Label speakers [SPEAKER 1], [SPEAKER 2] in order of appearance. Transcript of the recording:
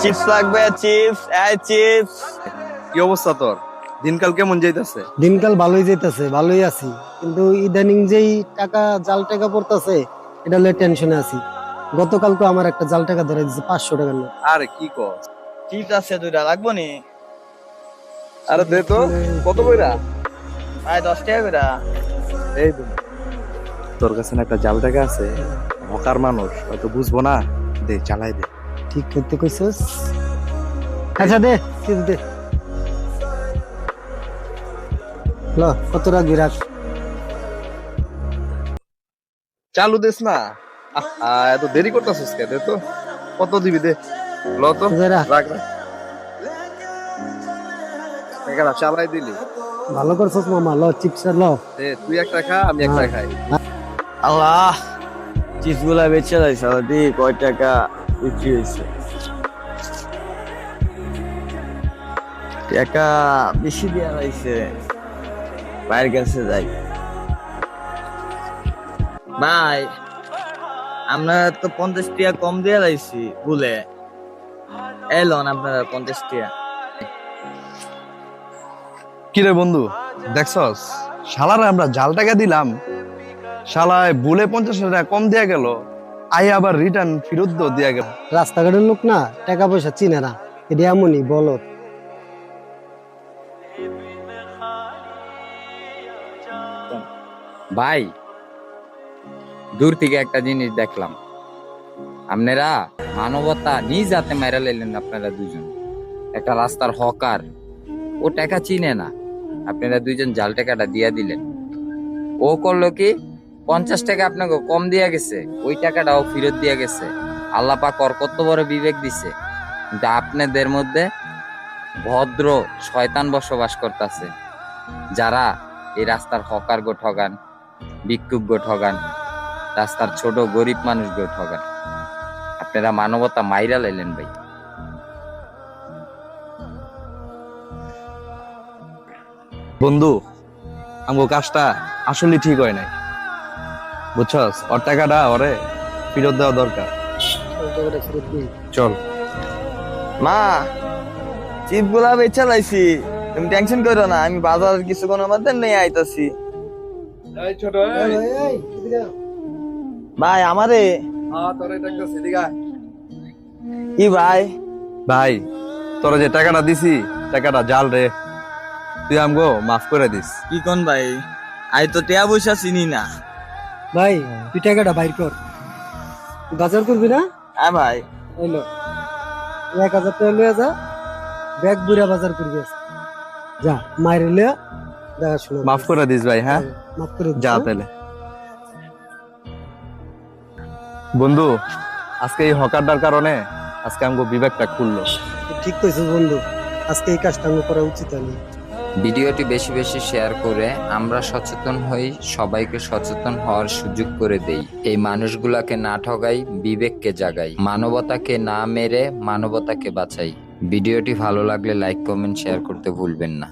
[SPEAKER 1] Chips লাগবে, chips, chips.
[SPEAKER 2] কি অবস্থা তোর? দিনকাল কেমন যাইতেছে?
[SPEAKER 3] দিনকাল ভালোই যাইতেছে, ভালোই আছি, কিন্তু ইদানিং যেই টাকা জাল টাকা পড়তেছে এটা লয়ে টেনশনে আছি। গতকালকে আমার একটা জাল টাকা ধরে দিচ্ছে 500 টাকার নোট।
[SPEAKER 2] আরে কি কর?
[SPEAKER 1] চিপস আছে দুইটা, লাগবো নি?
[SPEAKER 2] আরে দে তো, কত কইরা?
[SPEAKER 1] 10 টাকা করে।
[SPEAKER 2] এই তো, তোর কাছে না একটা জাল টাকা আছে, হকার মানুষ হয়তো বুঝবো না, দে চালাই দে।
[SPEAKER 3] ঠিক করতে কইছস? আচ্ছা দে, চিপস দে। ল, কত রাখবি রাখ।
[SPEAKER 2] চালু দিস না, এত দেরি করতেছিস কে? দে তো, কত দিবি দে। ল তো,
[SPEAKER 3] দে রাখ।
[SPEAKER 2] রাখ রাখ। টাকাটা চালাই দিলি।
[SPEAKER 3] ভালো করছস মামা, ল চিপস ল।
[SPEAKER 2] দে, তুই একটা খা, আমি একটা খাই।
[SPEAKER 1] আল্লাহ, চিপস গুলা বেচে যাইছে, দি কয় টাকা বিক্রি হয়েছে? টাকা বেশি দেওয়া হয়েছে, ভাইয়ের কাছে যাই। ভাই, আমরা তো 50 টাকা কম দিয়ে লাইছি ভুলে। এলন আপনারা 50 টাকা।
[SPEAKER 2] কিরে বন্ধু, দেখছস শালারে আমরা জাল টাকা দিলাম, শালায় ভুলে 50 টাকা কম দিয়া গেল, আই আবার রিটার্ন ফেরত দিয়া গেল।
[SPEAKER 3] রাস্তাঘাটের লোক না টাকা পয়সা চিনে না, এটা এমনই বলত।
[SPEAKER 4] ভাই, দূর থেকে একটা জিনিস দেখলাম, আপনারা মানবতা নিজ হাতে মেরা লাইলেন। আপনারা দুজন, একটা রাস্তার হকার, ও টাকা চিনে না, আপনারা দুইজন জাল টাকাটা দিয়া দিলেন। ও করলো কি, 50 টাকা আপনাকে কম দিয়া গেছে, ওই টাকাটাও ফেরত দিয়া গেছে। আল্লাহ পাক ওর কত বড় বিবেক দিছে, কিন্তু আপনাদের মধ্যে ভদ্র শয়তান বসবাস করতেছে, যারা এই রাস্তার হকার গো ঠগান, ভিক্ষুক গো ঠগান, রাস্তার ছোট গরিব মানুষ গো ঠগান। আপনারা মানবতা মাইরা লাইলেন ভাই।
[SPEAKER 2] বন্ধু, আমগো কাজটা আসলে ঠিক হয় নাই, বুঝছস? ওর টাকাটা ওরে ফেরত দেওয়া দরকার। চল।
[SPEAKER 1] মা, চিপস গুলা বেচে লাইছি, তুমি টেনশন করো না, আমি বাজার কিছুক্ষণের মধ্যে নিয়ে আইতাছি। ভাই আমারে কি ভাই?
[SPEAKER 2] ভাই, তোরা যে টাকাটা দিছি, টাকাটা জাল রে, তুই আমগো মাফ করে দিস।
[SPEAKER 1] কি কোন ভাই, আই তো টিয়া পয়সা চিনি না।
[SPEAKER 3] ভাই তুই টাকাটা বাইর কর, তুই বাজার করবি না?
[SPEAKER 1] হ্যাঁ ভাই।
[SPEAKER 3] হইলো 1000 টাকা লইয়া যা, ব্যাগ বুড়া বাজার করবি আজকে। যা মায়ের লইয়া দেখাশোনা
[SPEAKER 2] মাফ করে দিস ভাই, হ্যাঁ?
[SPEAKER 3] মাফ করে দিস,
[SPEAKER 2] যা
[SPEAKER 3] হ্যাঁ?
[SPEAKER 2] তাহলে। বন্ধু, আজকে এই হকারটার কারণে আজকে আমগো বিবেকটা খুললো।
[SPEAKER 3] তুই ঠিক কইছিস বন্ধু, আজকে এই কাজটা আমার করা উচিত হয়নি।
[SPEAKER 4] ভিডিওটি বেশি বেশি শেয়ার করে আমরা সচেতন হই, সবাইকে সচেতন হওয়ার সুযোগ করে দেই। এই মানুষগুলাকে না ঠগাই, বিবেককে জাগাই, মানবতাকে না মেরে মানবতাকে বাঁচাই। ভিডিওটি ভালো লাগলে লাইক, কমেন্ট, শেয়ার করতে ভুলবেন না।